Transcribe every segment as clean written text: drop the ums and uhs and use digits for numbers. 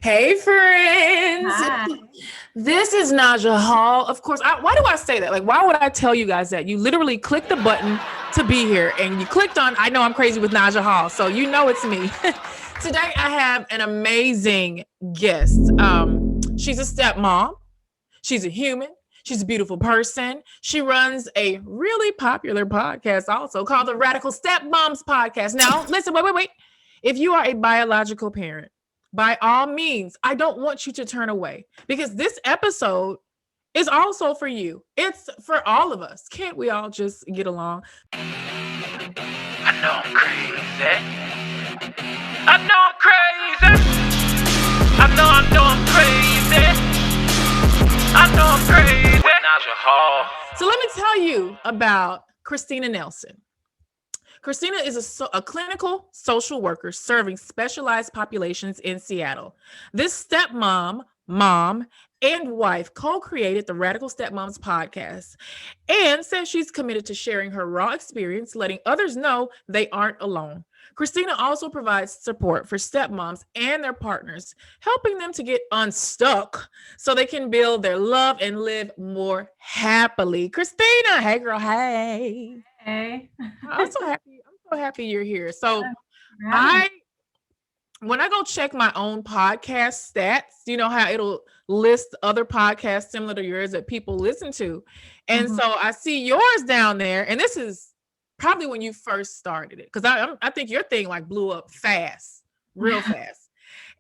Hey friends, Hi. this is Naja Hall. Of course, why do I say that? Like, why would I tell you guys that? You literally clicked the button to be here and you clicked on, I know I'm crazy with Naja Hall, so you know it's me. Today I have an amazing guest. She's a stepmom. She's a human. She's a beautiful person. She runs a really popular podcast also called the Radical Stepmoms Podcast. Now, listen, wait. If you are a biological parent, by all means, I don't want you to turn away because this episode is also for you. It's for all of us. Can't we all just get along? I know I'm crazy. I know I'm crazy. I know I'm crazy. I know I'm crazy. Naja Hall. So let me tell you about Christina Nelson. Christina is a clinical social worker serving specialized populations in Seattle. This stepmom, mom, and wife co-created the Radical Stepmoms Podcast and says she's committed to sharing her raw experience, letting others know they aren't alone. Christina also provides support for stepmoms and their partners, helping them to get unstuck so they can build their love and live more happily. Christina, hey girl, hey. Hey. I'm so happy you're here. So Yeah. when I go check my own podcast stats, you know how it'll list other podcasts similar to yours that people listen to. And Mhm. so I see yours down there, and this is probably when you first started it, because I think your thing like blew up fast, real fast.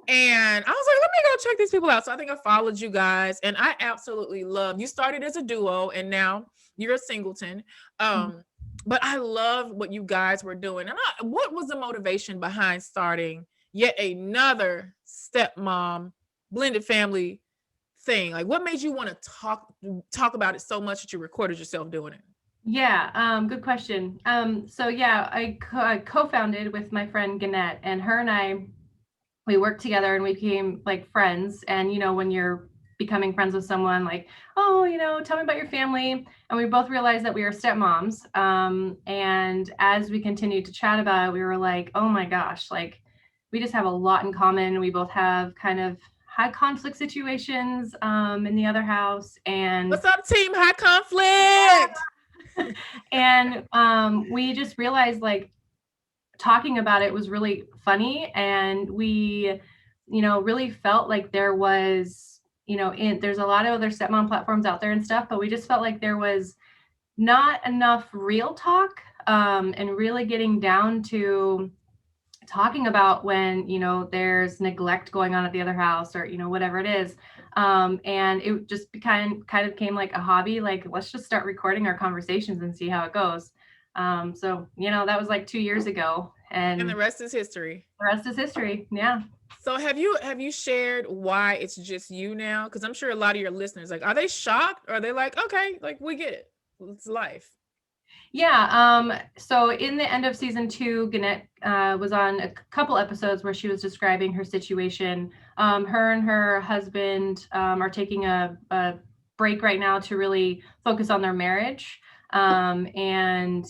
And I was like, let me go check these people out. So I think I followed you guys, and I absolutely love. You started as a duo, and now you're a singleton. But I love what you guys were doing. And what was the motivation behind starting yet another stepmom blended family thing? Like, what made you want to talk about it so much that you recorded yourself doing it? Yeah, good question. I co-founded with my friend Gannett, and her and I, we worked together and we became like friends. And, when you're becoming friends with someone, like, oh, tell me about your family. And we both realized that we were stepmoms. And as we continued to chat about it, we were like, oh my gosh, like we just have a lot in common. We both have kind of high conflict situations in the other house. And what's up, team high conflict? And we just realized like talking about it was really funny, and we really felt like there was there's a lot of other stepmom platforms out there and stuff, but we just felt like there was not enough real talk and really getting down to talking about when there's neglect going on at the other house, or whatever it is. And it just kind of became like a hobby, like let's just start recording our conversations and see how it goes. So that was like 2 years ago, And the rest is history. Yeah. So have you shared why it's just you now? Because I'm sure a lot of your listeners, like, are they shocked, or are they like, okay, like we get it, it's life? Yeah. So in the end of season 2, Gannett was on a couple episodes where she was describing her situation. Her and her husband are taking a break right now to really focus on their marriage. And,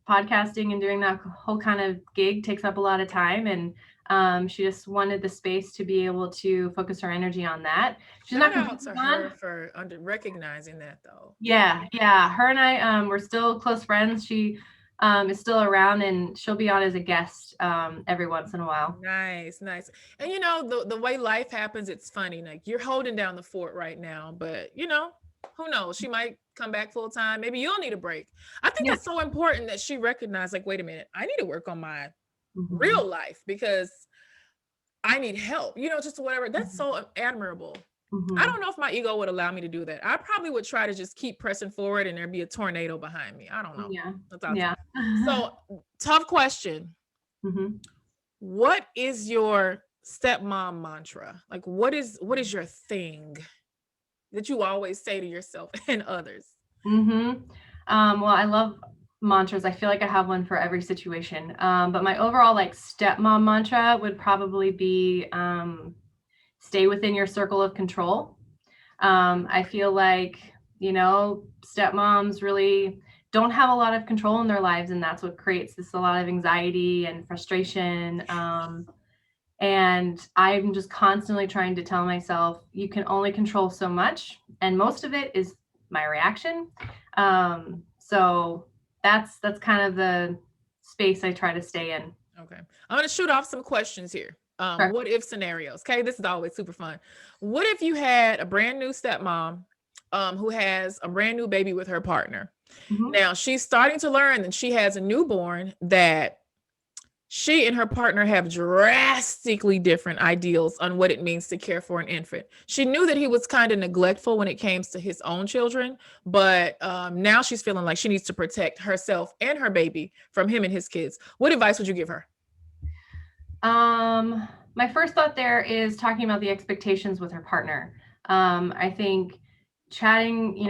podcasting and doing that whole kind of gig takes up a lot of time. And she just wanted the space to be able to focus her energy on that. She's Shout not out to her for recognizing that, though. Yeah. Her and I, we're still close friends. She is still around, and she'll be on as a guest every once in a while. Nice. And the way life happens, it's funny. Like, you're holding down the fort right now, but who knows? She might come back full time. Maybe you'll need a break. I think Yeah. it's so important that she recognized, like, wait a minute, I need to work on my Mhm. real life because I need help. Just whatever. That's so admirable. Mhm. I don't know if my ego would allow me to do that. I probably would try to just keep pressing forward and there'd be a tornado behind me. I don't know. Yeah. So, tough question. Mhm. What is your stepmom mantra? Like, what is your thing that you always say to yourself and others? Well, I love mantras. I feel like I have one for every situation. But my overall like stepmom mantra would probably be stay within your circle of control. I feel like, stepmoms really don't have a lot of control in their lives, and that's what creates a lot of anxiety and frustration. And I'm just constantly trying to tell myself, you can only control so much. And most of it is my reaction. So that's kind of the space I try to stay in. Okay. I'm going to shoot off some questions here. Sure. What if scenarios? Okay. This is always super fun. What if you had a brand new stepmom who has a brand new baby with her partner? Mhm. Now she's starting to learn that she has a newborn, that she and her partner have drastically different ideals on what it means to care for an infant. She knew that he was kind of neglectful when it came to his own children, but now she's feeling like she needs to protect herself and her baby from him and his kids. What advice would you give her? My first thought there is talking about the expectations with her partner. I think chatting,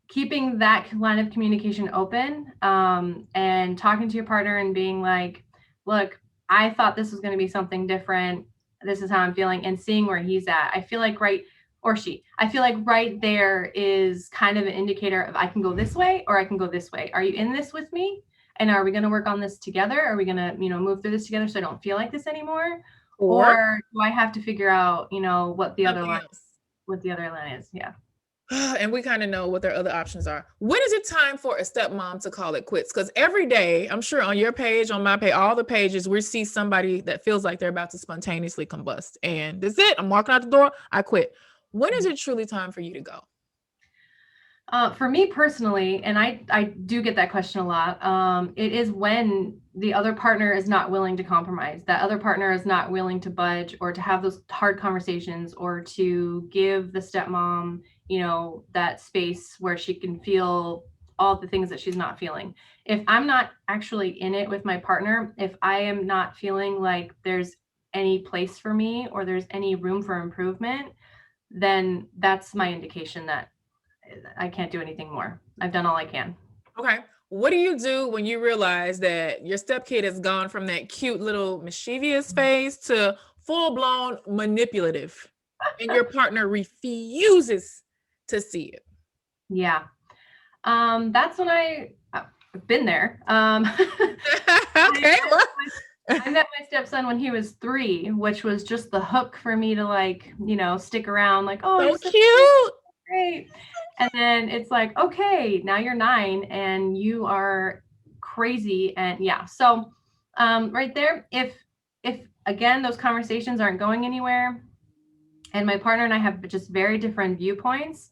keeping that line of communication open, and talking to your partner and being like, look, I thought this was going to be something different. This is how I'm feeling, and seeing where he's at. I feel like I feel like right there is kind of an indicator of I can go this way or I can go this way. Are you in this with me? And are we going to work on this together? Are we going to, move through this together so I don't feel like this anymore? Or do I have to figure out, what the other line is? Yeah. And we kind of know what their other options are. When is it time for a stepmom to call it quits? Because every day, I'm sure on your page, on my page, all the pages, we see somebody that feels like they're about to spontaneously combust. And that's it. I'm walking out the door. I quit. When is it truly time for you to go? For me personally, and I do get that question a lot, it is when the other partner is not willing to compromise, that other partner is not willing to budge or to have those hard conversations or to give the stepmom, that space where she can feel all the things that she's not feeling. If I'm not actually in it with my partner, if I am not feeling like there's any place for me or there's any room for improvement, then that's my indication that I can't do anything more. I've done all I can. Okay. What do you do when you realize that your stepkid has gone from that cute little mischievous phase to full-blown manipulative and your partner refuses to see it? Yeah. That's when I've been there. Okay. I met my stepson when he was 3, which was just the hook for me to stick around, oh, so cute. Great. And then it's like, okay, now you're 9 and you are crazy. And yeah, so right there, if again, those conversations aren't going anywhere and my partner and I have just very different viewpoints,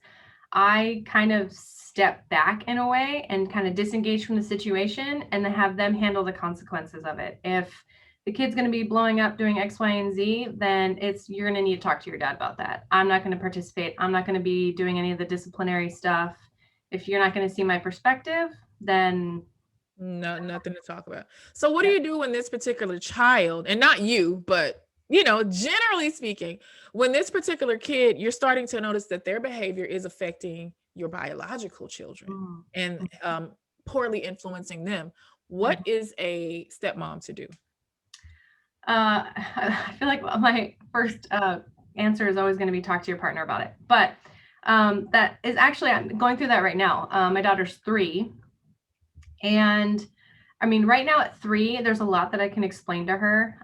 I kind of step back in a way and kind of disengage from the situation and then have them handle the consequences of it. If the kid's going to be blowing up doing X, Y, and Z, then you're going to need to talk to your dad about that. I'm not going to participate. I'm not going to be doing any of the disciplinary stuff. If you're not going to see my perspective, then nothing to talk about. So what do you do when this particular child, and not you, but generally speaking, when this particular kid, you're starting to notice that their behavior is affecting your biological children and poorly influencing them? What is a stepmom to do? I feel like my first answer is always going to be talk to your partner about it. But that is actually, I'm going through that right now. My daughter's 3. And I mean, right now at 3, there's a lot that I can explain to her.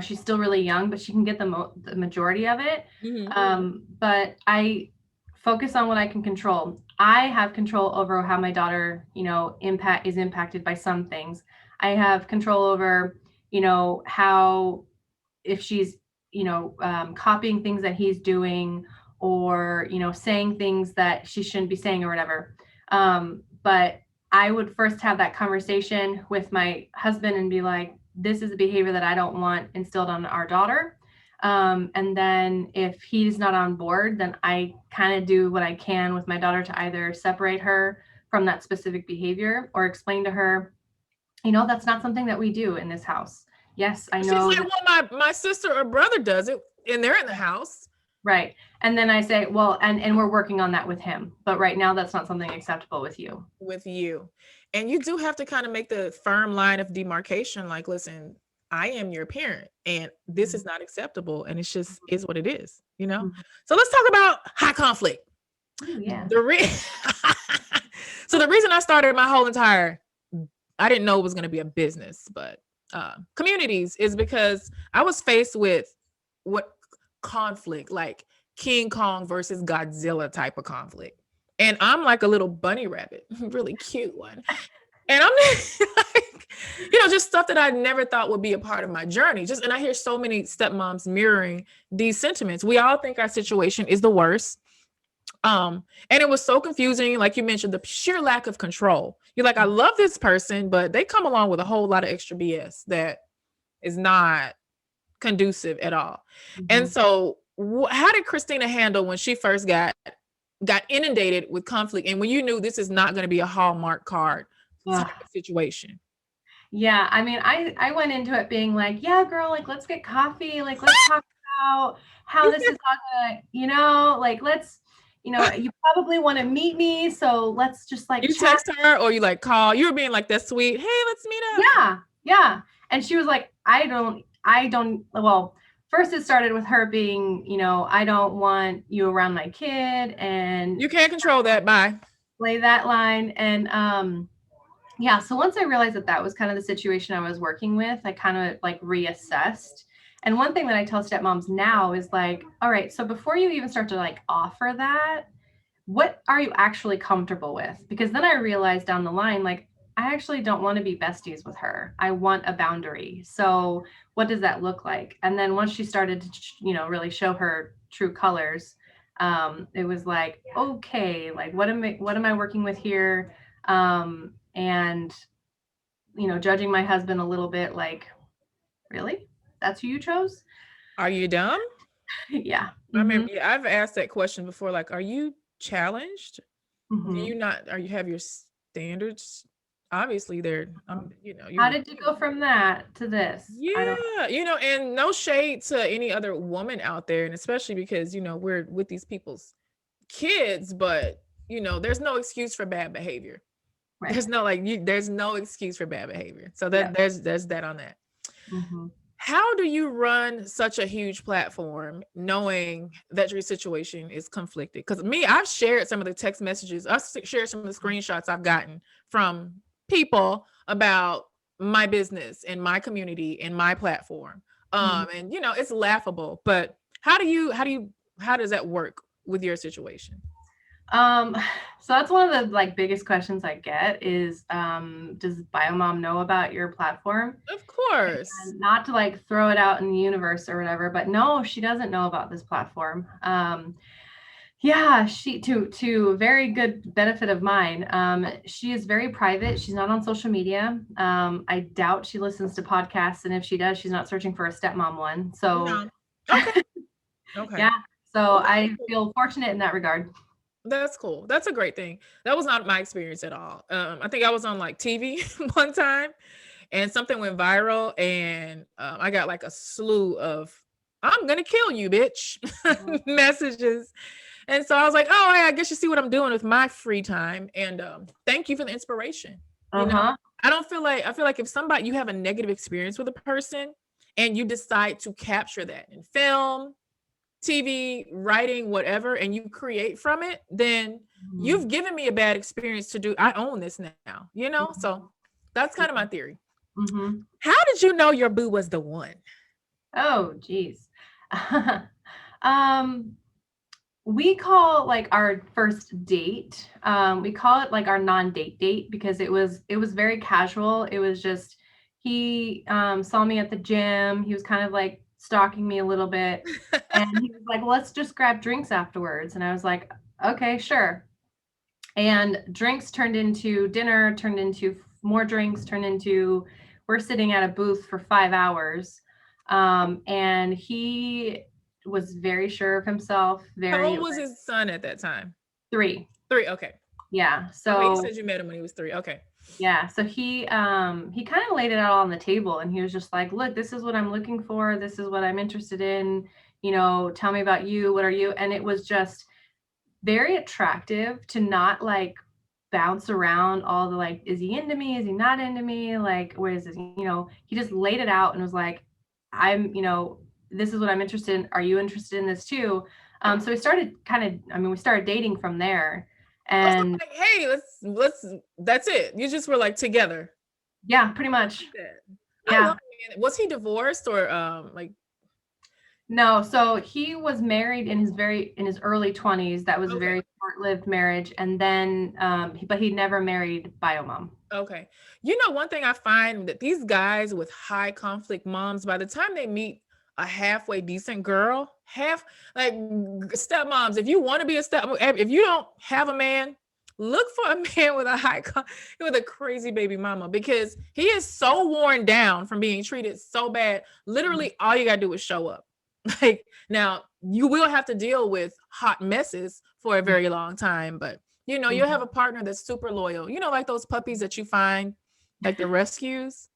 She's still really young, but she can get the majority of it. Mm-hmm. But I focus on what I can control. I have control over how my daughter, is impacted by some things. I have control over, how if she's, copying things that he's doing or, saying things that she shouldn't be saying or whatever. But I would first have that conversation with my husband and be like, this is a behavior that I don't want instilled on our daughter. And then if he's not on board, then I kind of do what I can with my daughter to either separate her from that specific behavior or explain to her, that's not something that we do in this house. Yes, I know. She's like, well, my sister or brother does it and they're in the house. Right. And then I say, well, and we're working on that with him. But right now, that's not something acceptable with you. And you do have to kind of make the firm line of demarcation. Like, listen, I am your parent and this is not acceptable. And it's just is what it is, Mm-hmm. So let's talk about high conflict. Ooh, yeah. So the reason I started my whole entire, I didn't know it was going to be a business, but communities is because I was faced with what conflict, like King Kong versus Godzilla type of conflict. And I'm like a little bunny rabbit, really cute one. And I'm like, just stuff that I never thought would be a part of my journey. And I hear so many stepmoms mirroring these sentiments. We all think our situation is the worst. And it was so confusing. Like you mentioned, the sheer lack of control. You're like, I love this person, but they come along with a whole lot of extra BS that is not conducive at all. And so how did Christina handle when she first got inundated with conflict, and when you knew this is not going to be a Hallmark card type of situation? Yeah, I mean, I went into it being like, yeah, girl, like, let's get coffee, like, let's talk about how this is all gonna, like, let's, you probably want to meet me, so let's just like you chat. Text her or you like call. You were being like, that's sweet, hey, let's meet up. Yeah. And she was like, I don't, well, first it started with her being, I don't want you around my kid, and you can't control that. Bye. Play that line. And yeah, so once I realized that was kind of the situation I was working with, I kind of like reassessed. And one thing that I tell stepmoms now is like, all right, so before you even start to like offer that, what are you actually comfortable with? Because then I realized down the line, like, I actually don't want to be besties with her. I want a boundary. So what does that look like? And then once she started to, really show her true colors, it was like, okay, like, what am I working with here? And, judging my husband a little bit, like, really? That's who you chose? Are you dumb? Yeah. I mean, I've asked that question before. Like, are you challenged? Mm-hmm. Do you have your standards? Obviously they're, how did you go from that to this? Yeah. And no shade to any other woman out there. And especially because, we're with these people's kids, but there's no excuse for bad behavior. Right. There's no excuse for bad behavior. So there's that on that. Mm-hmm. How do you run such a huge platform knowing that your situation is conflicted? Because I've shared some of the text messages. I've shared some of the screenshots I've gotten from people about my business and my community and my platform. And it's laughable, but how does that work with your situation? So that's one of the like biggest questions I get is, does BioMom know about your platform? Of course. And not to like throw it out in the universe or whatever, but no, she doesn't know about this platform. Yeah, she to very good benefit of mine. She is very private. She's not on social media. I doubt she listens to podcasts, and if she does, she's not searching for a stepmom one. So no. Okay. Yeah. So I feel fortunate in that regard. That's cool. That's a great thing. That was not my experience at all. I think I was on like TV one time and something went viral, and I got like a slew of "I'm gonna kill you, bitch" messages. And so I was like, oh, I guess you see what I'm doing with my free time. And thank you for the inspiration. I feel like if you have a negative experience with a person and you decide to capture that in film, TV, writing, whatever, and you create from it, then you've given me a bad experience to do. I own this now, So that's kind of my theory. Mm-hmm. How did you know your boo was the one? Oh, geez. We call like our first date. We call it like our non-date date because it was very casual. It was just, he saw me at the gym. He was kind of like stalking me a little bit. And he was like, let's just grab drinks afterwards. And I was like, okay, sure. And drinks turned into dinner, turned into more drinks, turned into, we're sitting at a booth for 5 hours. And he was very sure of himself. How old was his son at that time? 3. Okay. Yeah. So you said you met him when he was 3. Okay. Yeah. So he kind of laid it out on the table, and he was just like, look, this is what I'm looking for. This is what I'm interested in. Tell me about you. What are you? And it was just very attractive to not like bounce around all the like, is he into me? Is he not into me? Like, where is this? He just laid it out and was like, this is what I'm interested in. Are you interested in this too? So we started we started dating from there. And like, hey, let's that's it. You just were like together. Yeah, pretty much. I love him. Was he divorced or like? No, so he was married in his early 20s. That was a very short-lived marriage, and then but he never married bio mom. Okay. One thing I find that these guys with high conflict moms, by the time they meet a halfway decent girl, like stepmoms, if you want to be a if you don't have a man, look for a man with with a crazy baby mama, because he is so worn down from being treated so bad. Literally, all you gotta do is show up. Like, now you will have to deal with hot messes for a very long time, but you'll have a partner that's super loyal. Like those puppies that you find, like the rescues.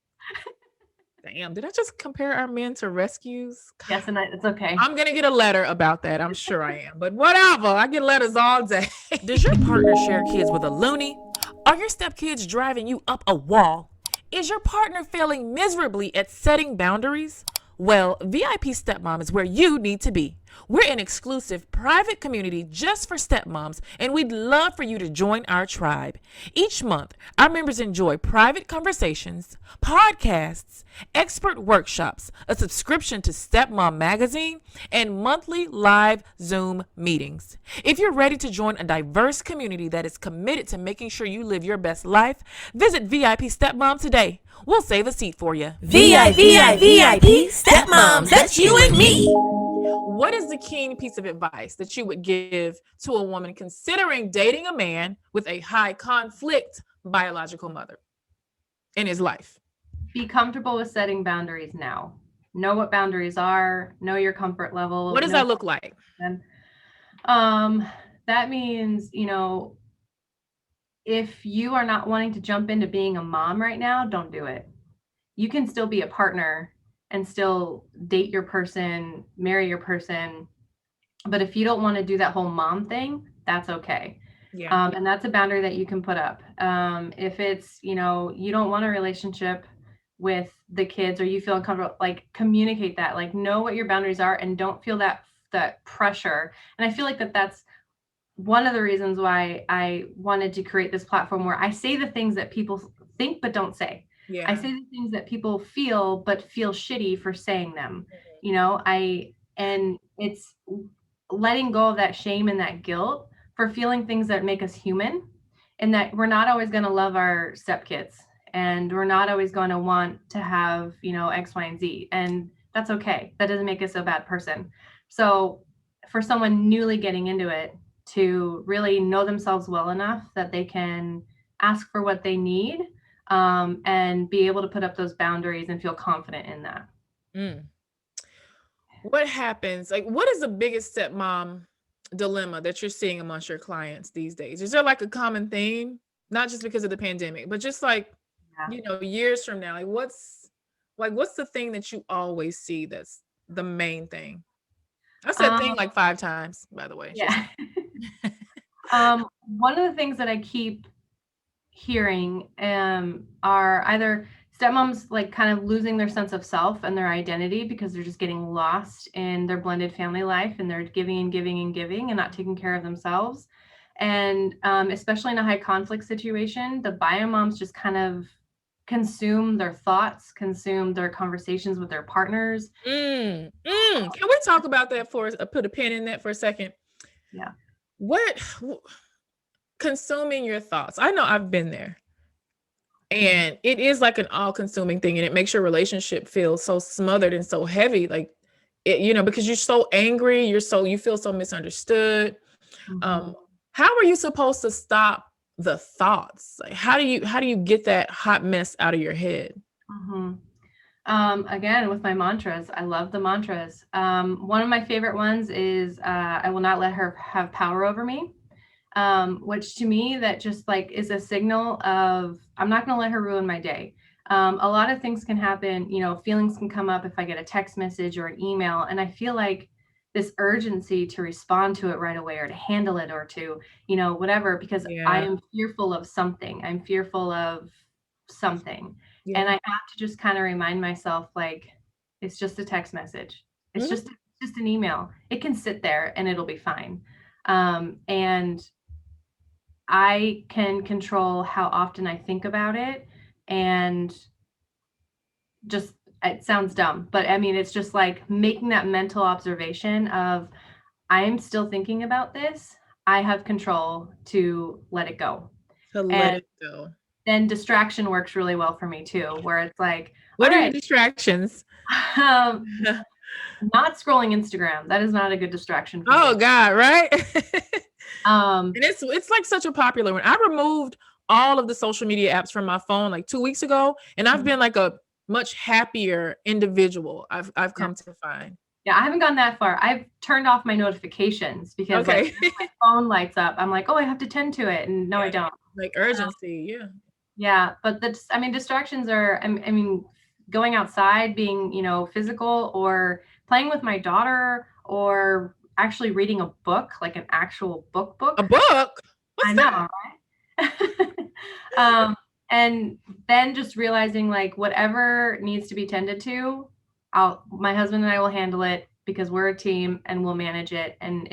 Damn, did I just compare our men to rescues? Yes, and it's okay. I'm going to get a letter about that. I'm sure I am. But whatever. I get letters all day. Does your partner share kids with a loony? Are your stepkids driving you up a wall? Is your partner failing miserably at setting boundaries? Well, VIP Stepmom is where you need to be. We're an exclusive private community just for stepmoms, and we'd love for you to join our tribe. Each month, our members enjoy private conversations, podcasts, expert workshops, a subscription to Stepmom magazine, and monthly live Zoom meetings. If you're ready to join a diverse community that is committed to making sure you live your best life, visit VIP Stepmom today. We'll save a seat for you. VIP Stepmoms, that's you and me. What is the keen piece of advice that you would give to a woman considering dating a man with a high conflict biological mother in his life? Be comfortable with setting boundaries now. Know what boundaries are. Know your comfort level. What does that look like? That means, if you are not wanting to jump into being a mom right now, don't do it. You can still be a partner and still date your person, marry your person. But if you don't want to do that whole mom thing, that's okay. Yeah. And that's a boundary that you can put up. If it's, you don't want a relationship with the kids, or you feel uncomfortable, like, communicate that, like, know what your boundaries are, and don't feel that pressure. And I feel like that's one of the reasons why I wanted to create this platform, where I say the things that people think but don't say. Yeah. I say the things that people feel but feel shitty for saying them. And it's letting go of that shame and that guilt for feeling things that make us human, and that we're not always going to love our stepkids, and we're not always going to want to have, X, Y, and Z. And that's okay. That doesn't make us a bad person. So for someone newly getting into it, to really know themselves well enough that they can ask for what they need, and be able to put up those boundaries and feel confident in that. What happens? Like, what is the biggest stepmom dilemma that you're seeing amongst your clients these days? Is there like a common theme? Not just because of the pandemic, but just like, years from now, like what's the thing that you always see that's the main thing? I said thing like 5 times, by the way. Yeah. One of the things that I keep hearing are either stepmoms like kind of losing their sense of self and their identity because they're just getting lost in their blended family life, and they're giving and giving and giving and not taking care of themselves. And especially in a high conflict situation, the bio moms just kind of consume their thoughts, consume their conversations with their partners. Can we talk about that put a pin in that for a second? Yeah. What consuming your thoughts? I know I've been there, and it is like an all-consuming thing, and it makes your relationship feel so smothered and so heavy, like it, because you're so angry, you feel so misunderstood. How are you supposed to stop the thoughts? Like, how do you get that hot mess out of your head? Again, with my mantras, I love the mantras. One of my favorite ones is, I will not let her have power over me. Which to me, that just like is a signal of, I'm not going to let her ruin my day. A lot of things can happen, feelings can come up if I get a text message or an email, and I feel like this urgency to respond to it right away, or to handle it, or to, whatever, because I am fearful of something. I'm fearful of something. Yeah. And I have to just kind of remind myself, like, it's just a text message. It's just an email. It can sit there and it'll be fine. And I can control how often I think about it, and just, it sounds dumb, but I mean, it's just like making that mental observation of, I am still thinking about this. I have control to let it go. To let it go. Then distraction works really well for me too, where it's like, what are your distractions? Not scrolling Instagram. That is not a good distraction for me. God, right? And it's like such a popular one. I removed all of the social media apps from my phone like 2 weeks ago, and I've been like a much happier individual. I've come to find. Yeah, I haven't gone that far. I've turned off my notifications because like my phone lights up. I'm like, oh, I have to tend to it, and no, I don't. Like urgency, Yeah, but distractions are. I mean, going outside, being physical, or playing with my daughter, or actually reading a book, like an actual book. A book? What's that? Right? And then just realizing like whatever needs to be tended to, my husband and I will handle it because we're a team and we'll manage it. And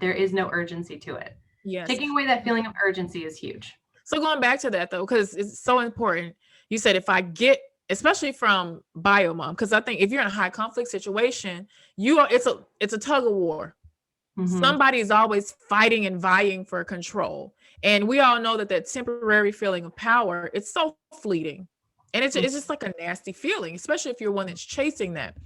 there is no urgency to it. Yes. Taking away that feeling of urgency is huge. So going back to that though, because it's so important. You said if I get, especially from bio mom, because I think if you're in a high conflict situation, it's a tug of war. Mm-hmm. Somebody's always fighting and vying for control. And we all know that temporary feeling of power, it's so fleeting. And it's just like a nasty feeling, especially if you're one that's chasing that.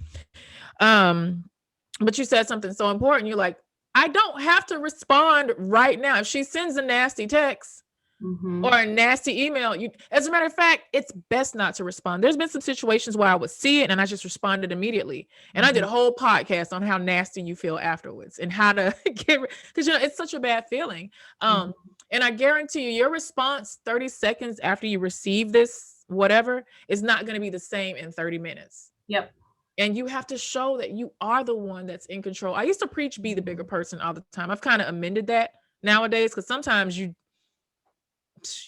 But you said something so important. You're like, I don't have to respond right now. If she sends a nasty text or a nasty email, as a matter of fact, it's best not to respond. There's been some situations where I would see it and I just responded immediately. And I did a whole podcast on how nasty you feel afterwards and how to get, because it's such a bad feeling. And I guarantee you, your response 30 seconds after you receive this, whatever, is not going to be the same in 30 minutes. Yep. And you have to show that you are the one that's in control. I used to preach, be the bigger person all the time. I've kind of amended that nowadays because sometimes you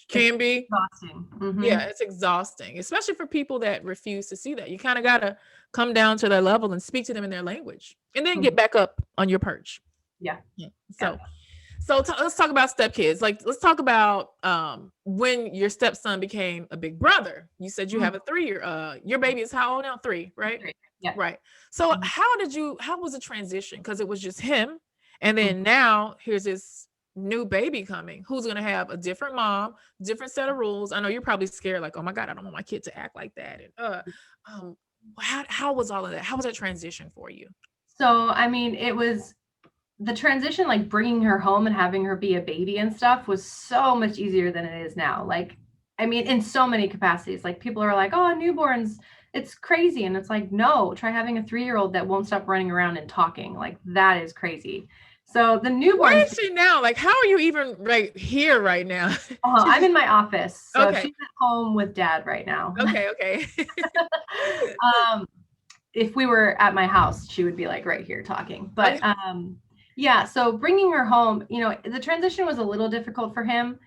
can be exhausting. Mm-hmm. Yeah, it's exhausting, especially for people that refuse to see that. You kind of got to come down to their level and speak to them in their language and then get back up on your perch. Yeah. So let's talk about stepkids. Like, let's talk about when your stepson became a big brother. You said you have a 3-year. Your baby is how old now? 3, right? 3. Yeah. Right. So how was the transition? Because it was just him, and then now here's this new baby coming who's going to have a different mom, different set of rules. I know you're probably scared, like, oh my God, I don't want my kid to act like that. And how was all of that? How was that transition for you? So, I mean, it was the transition, like bringing her home and having her be a baby and stuff was so much easier than it is now. Like, I mean, in so many capacities, like people are like, oh, newborns, it's crazy. And it's like, no, try having a 3-year-old that won't stop running around and talking. Like, that is crazy. So the newborn. Where is she now? Like, how are you even right here right now? I'm in my office. So she's at home with dad right now. Okay. If we were at my house, she would be like right here talking. But yeah, so bringing her home, the transition was a little difficult for him,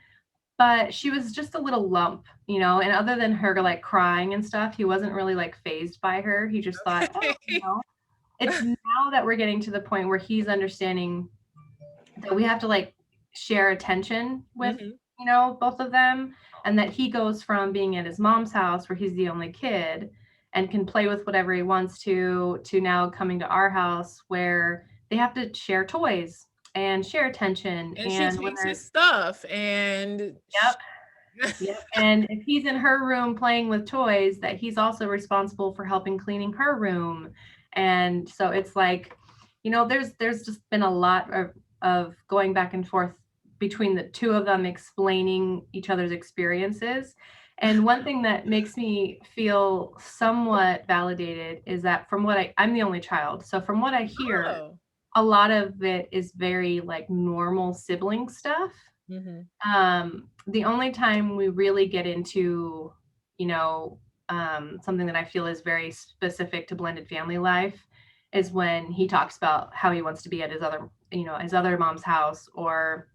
but she was just a little lump, and other than her like crying and stuff, he wasn't really like fazed by her. He just thought, it's now that we're getting to the point where he's understanding that we have to like share attention with, both of them, and that he goes from being at his mom's house where he's the only kid and can play with whatever he wants to now coming to our house where they have to share toys and share attention. And she takes his stuff and Yep. And if he's in her room playing with toys, that he's also responsible for helping cleaning her room. And so it's like, there's just been a lot of going back and forth between the two of them explaining each other's experiences. And one thing that makes me feel somewhat validated is that from what I'm the only child. So from what I hear, a lot of it is very like normal sibling stuff. The only time we really get into, something that I feel is very specific to blended family life is when he talks about how he wants to be at his other mom's house, or,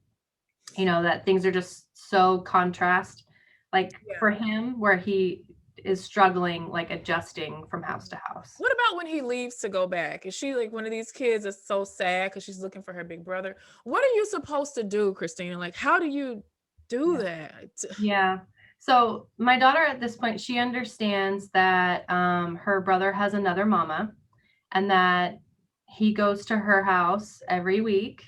that things are just so contrast, like for him, where he is struggling, like adjusting from house to house. What about when he leaves to go back? Is she like one of these kids that's so sad because she's looking for her big brother? What are you supposed to do, Christina? Like, how do you do that? Yeah. So my daughter at this point, she understands that her brother has another mama and that he goes to her house every week.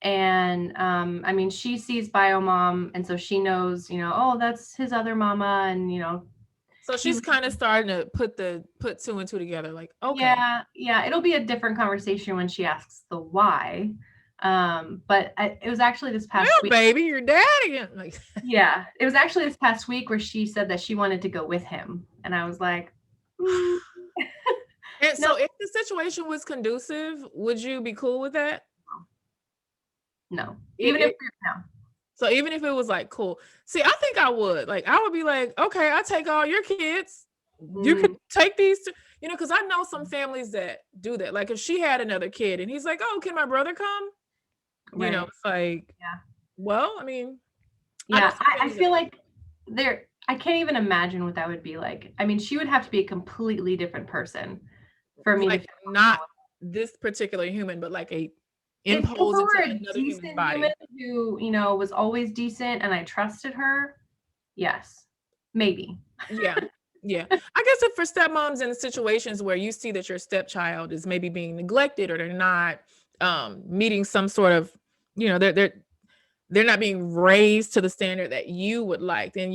And I mean, she sees bio mom, and so she knows, oh, that's his other mama, and So she's kind of starting to put two and two together, like, okay. Yeah, it'll be a different conversation when she asks the why. But it was actually this past week. Baby, your dad again. Like, yeah, it was actually this past week where she said that she wanted to go with him, and I was like, And so if the situation was conducive, would you be cool with that? No. So even if it was like, cool. See, I think I would. Like, I would be like, okay, I'll take all your kids. You could take these two, because I know some families that do that. Like if she had another kid and he's like, oh, can my brother come? Right. It's like, well, I mean. Yeah, I feel like I can't even imagine what that would be like. I mean, she would have to be a completely different person for me like to not this particular human, but like impose into another human body. Human who, was always decent and I trusted her. Yes, maybe. Yeah. I guess if for stepmoms in situations where you see that your stepchild is maybe being neglected or they're not meeting some sort of, they're not being raised to the standard that you would like, then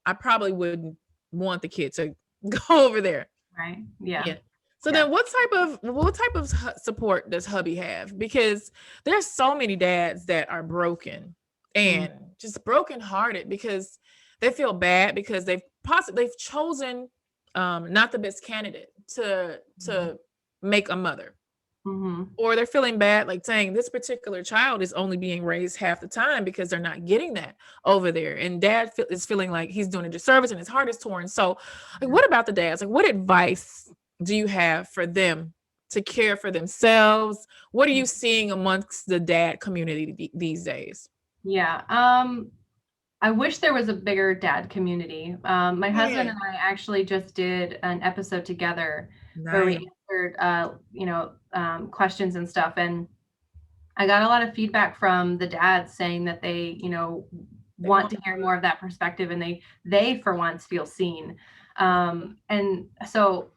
I probably wouldn't want the kid to go over there. Right. Yeah. So then what type of support does hubby have? Because there's so many dads that are broken and just brokenhearted because they feel bad because they've chosen not the best candidate to make a mother. Or they're feeling bad, like saying this particular child is only being raised half the time because they're not getting that over there. And dad is feeling like he's doing a disservice and his heart is torn. So like, what about the dads? Like, what advice do you have for them to care for themselves? What are you seeing amongst the dad community these days? Yeah. I wish there was a bigger dad community. My husband and I actually just did an episode together where we answered, questions and stuff. And I got a lot of feedback from the dads saying that they want to hear more of that perspective, and they for once feel seen. And so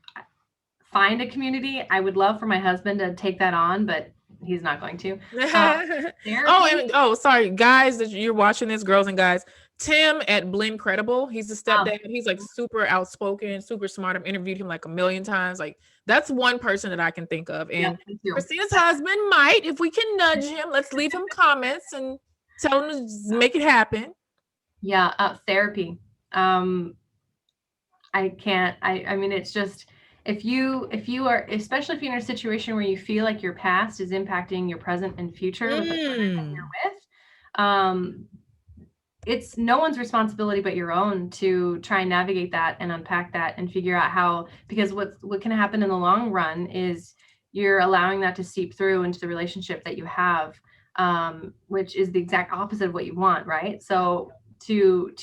find a community. I would love for my husband to take that on, but he's not going to. Sorry, guys, that you're watching this, girls and guys. Tim at Blend Credible, he's the stepdad. He's like super outspoken, super smart. I've interviewed him like a million times. Like that's one person that I can think of. And Christina's husband might, if we can nudge him, let's leave him comments and tell him to make it happen. Yeah, therapy. I mean, it's just if you are, especially if you're in a situation where you feel like your past is impacting your present and future with the person that you're with, it's no one's responsibility but your own to try and navigate that and unpack that and figure out how, because what can happen in the long run is you're allowing that to seep through into the relationship that you have, which is the exact opposite of what you want, right? So to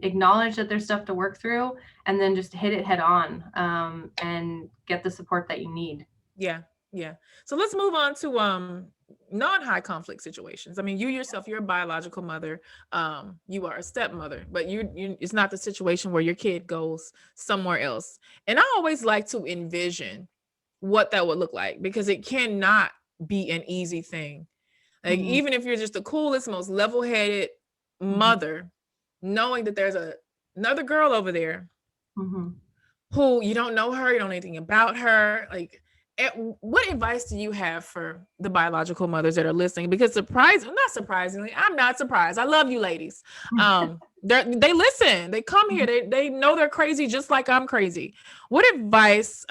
acknowledge that there's stuff to work through and then just hit it head on and get the support that you need. Yeah. So let's move on to non-high conflict situations. I mean, you yourself, you're a biological mother. You are a stepmother, but you it's not the situation where your kid goes somewhere else. And I always like to envision what that would look like, because it cannot be an easy thing. Like even if you're just the coolest, most level-headed mother, knowing that there's another girl over there who you don't know her, you don't know anything about her, like what advice do you have for the biological mothers that are listening? Because not surprisingly, I'm not surprised. I love you ladies. They listen, they come here, they know they're crazy just like I'm crazy. What advice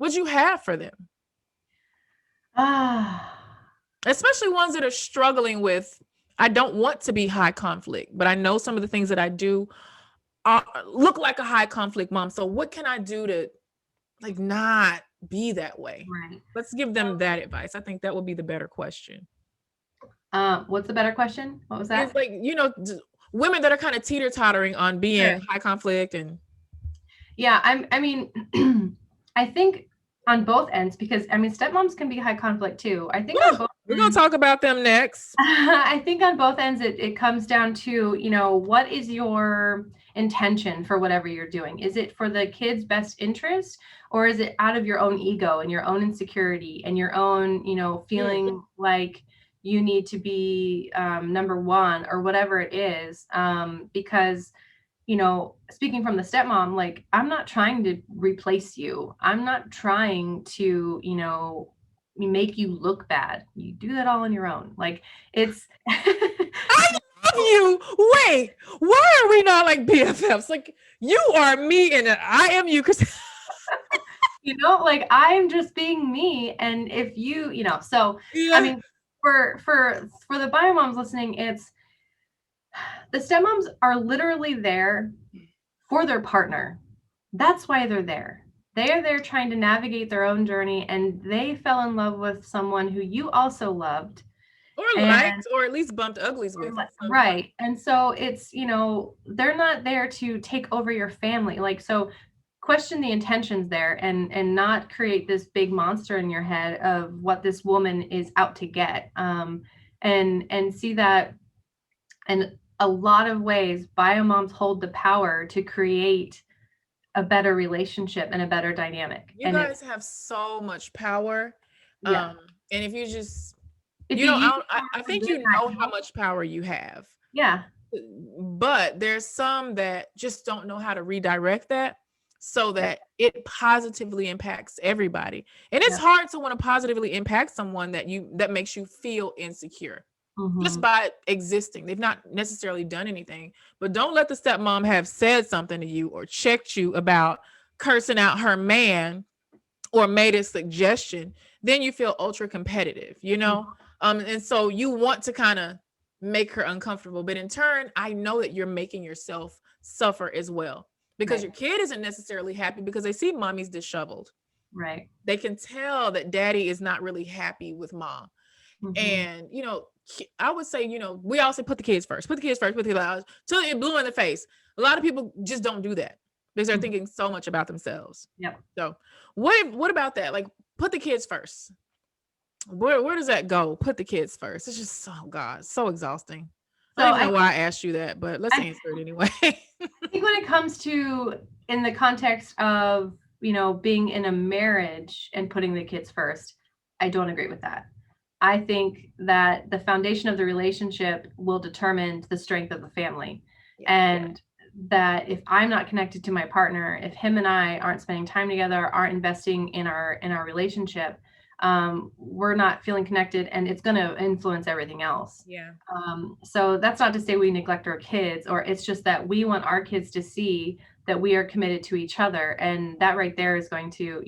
would you have for them? Especially ones that are struggling with, I don't want to be high conflict, but I know some of the things that I do look like a high conflict mom. So what can I do to like not be that way? Right. Let's give them that advice. I think that would be the better question. What's the better question? What was that? It's like, women that are kind of teeter-tottering on being high conflict and. Yeah, I mean, I think on both ends, because I mean, stepmoms can be high conflict too. I think on both we're going to talk about them next. I think on both ends, it comes down to, what is intention for whatever you're doing? Is it for the kid's best interest, or is it out of your own ego and your own insecurity and your own, feeling like you need to be number one or whatever it is? Because, speaking from the stepmom, like, I'm not trying to replace you. I'm not trying to, make you look bad. You do that all on your own. Like, it's I love you. Wait, why are we not like BFFs? Like, you are me and I am you, Chris. like, I'm just being me. And if you, so I mean, for the bio moms listening, it's the stepmoms are literally there for their partner. That's why they're there. They are there trying to navigate their own journey, and they fell in love with someone who you also loved. Or liked, or at least bumped uglies with. Right. And so it's, they're not there to take over your family. Like, so question the intentions there and not create this big monster in your head of what this woman is out to get. And see that in a lot of ways, bio moms hold the power to create a better relationship and a better dynamic. You guys have so much power. Yeah. And if you just, I think you know how much power you have. Yeah. But there's some that just don't know how to redirect that so that it positively impacts everybody. And it's hard to want to positively impact someone that makes you feel insecure. Just by existing. They've not necessarily done anything, but don't let the stepmom have said something to you or checked you about cursing out her man or made a suggestion. Then you feel ultra competitive, and so you want to kind of make her uncomfortable, but in turn, I know that you're making yourself suffer as well, because your kid isn't necessarily happy because they see mommy's disheveled. Right. They can tell that daddy is not really happy with mom. And, I would say, we all say put the kids first, till it blew in the face. A lot of people just don't do that because they're thinking so much about themselves. Yep. So what about that? Like, put the kids first. Where does that go? Put the kids first. It's just, oh God, so exhausting. So I don't know why I asked you that, but let's answer it anyway. I think when it comes to, in the context of, being in a marriage and putting the kids first, I don't agree with that. I think that the foundation of the relationship will determine the strength of the family. And that if I'm not connected to my partner, if him and I aren't spending time together, aren't investing in our relationship, we're not feeling connected, and it's going to influence everything else. Yeah. So that's not to say we neglect our kids, or it's just that we want our kids to see that we are committed to each other. And that right there is going to,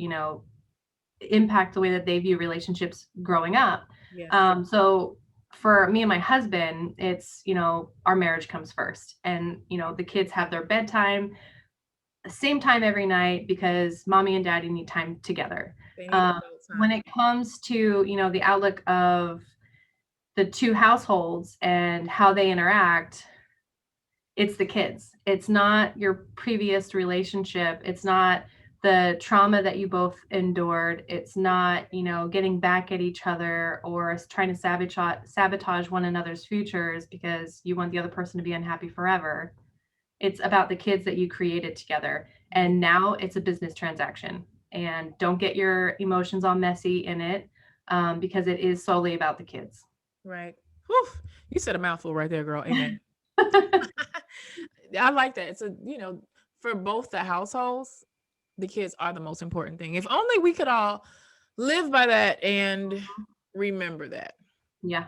impact the way that they view relationships growing up. Yeah. So for me and my husband, it's, our marriage comes first, and, the kids have their bedtime, the same time every night, because mommy and daddy need time together. When it comes to, the outlook of the two households and how they interact, it's the kids. It's not your previous relationship. It's not the trauma that you both endured. It's not, getting back at each other or trying to sabotage one another's futures because you want the other person to be unhappy forever. It's about the kids that you created together. And now it's a business transaction. And don't get your emotions all messy in it, because it is solely about the kids. Right. Whew. You said a mouthful right there, girl. Amen. I like that. It's for both the households, the kids are the most important thing. If only we could all live by that and remember that. Yeah.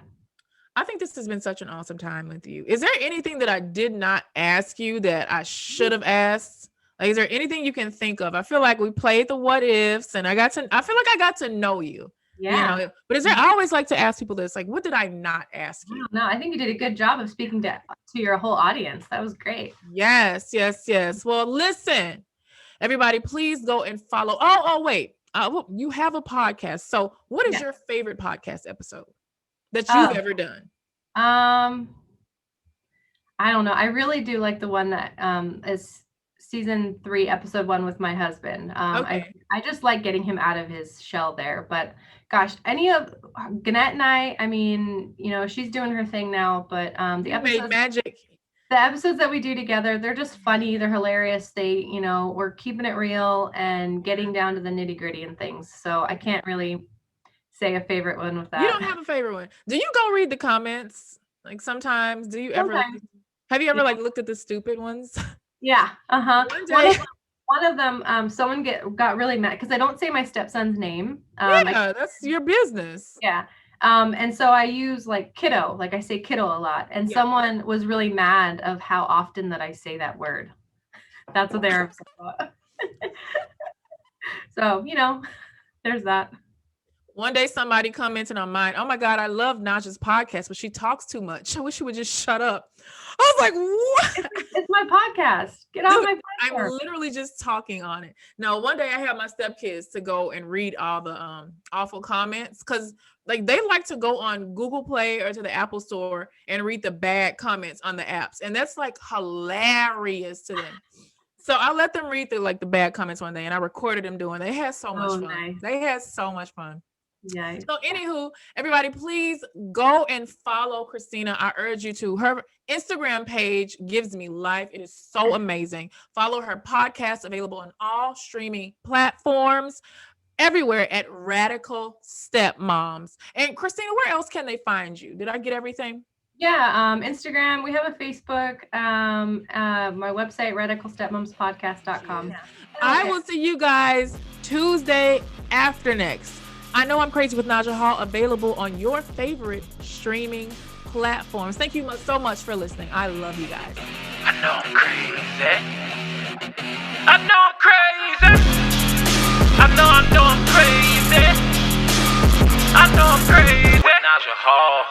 I think this has been such an awesome time with you. Is there anything that I did not ask you that I should have asked? Like, is there anything you can think of? I feel like we played the what ifs, and I feel like I got to know you. Yeah. But is there, I always like to ask people this, like, what did I not ask you? No, I think you did a good job of speaking to your whole audience. That was great. Yes. Well, listen, everybody, please go and follow. Oh, wait. You have a podcast. So what is your favorite podcast episode that you've ever done? I don't know. I really do like the one that is season 3, episode 1 with my husband. Okay. I just like getting him out of his shell there. But gosh, any of Gannett and I mean, she's doing her thing now, but the episode made magic. the episodes that we do together, they're just funny. They're hilarious. We're keeping it real and getting down to the nitty gritty and things. So I can't really say a favorite one with that. You don't have a favorite one. Do you go read the comments? Like sometimes, do you ever? Have you ever like looked at the stupid ones? Yeah. One day, one of them, someone got really mad because I don't say my stepson's name. That's your business. Yeah. And so I use like kiddo, like I say kiddo a lot. And someone was really mad of how often that I say that word. That's what they're upset about. So, there's that. One day somebody commented on mine, oh my God, I love Naja's podcast, but she talks too much. I wish she would just shut up. I was like, what? It's my podcast. Get off my podcast. I'm literally just talking on it. No, one day I had my stepkids to go and read all the awful comments because like they like to go on Google Play or to the Apple Store and read the bad comments on the apps. And that's like hilarious to them. So I let them read the bad comments one day and I recorded them doing it. They had so much fun. Nice. They had so much fun. Yeah. So anywho, everybody, please go and follow Christina. I urge you to. Her Instagram page gives me life. It is so amazing. Follow her podcast, available on all streaming platforms, everywhere at Radical Stepmoms. And Christina, where else can they find you? Did I get everything? Yeah, Instagram. We have a Facebook. My website, radicalstepmomspodcast.com. I will see you guys Tuesday after next. I Know I'm Crazy with Naja Hall, available on your favorite streaming platforms. Thank you so much for listening. I love you guys. I know I'm crazy. I know I'm crazy. I know I'm crazy. I know I'm crazy. With Naja Hall.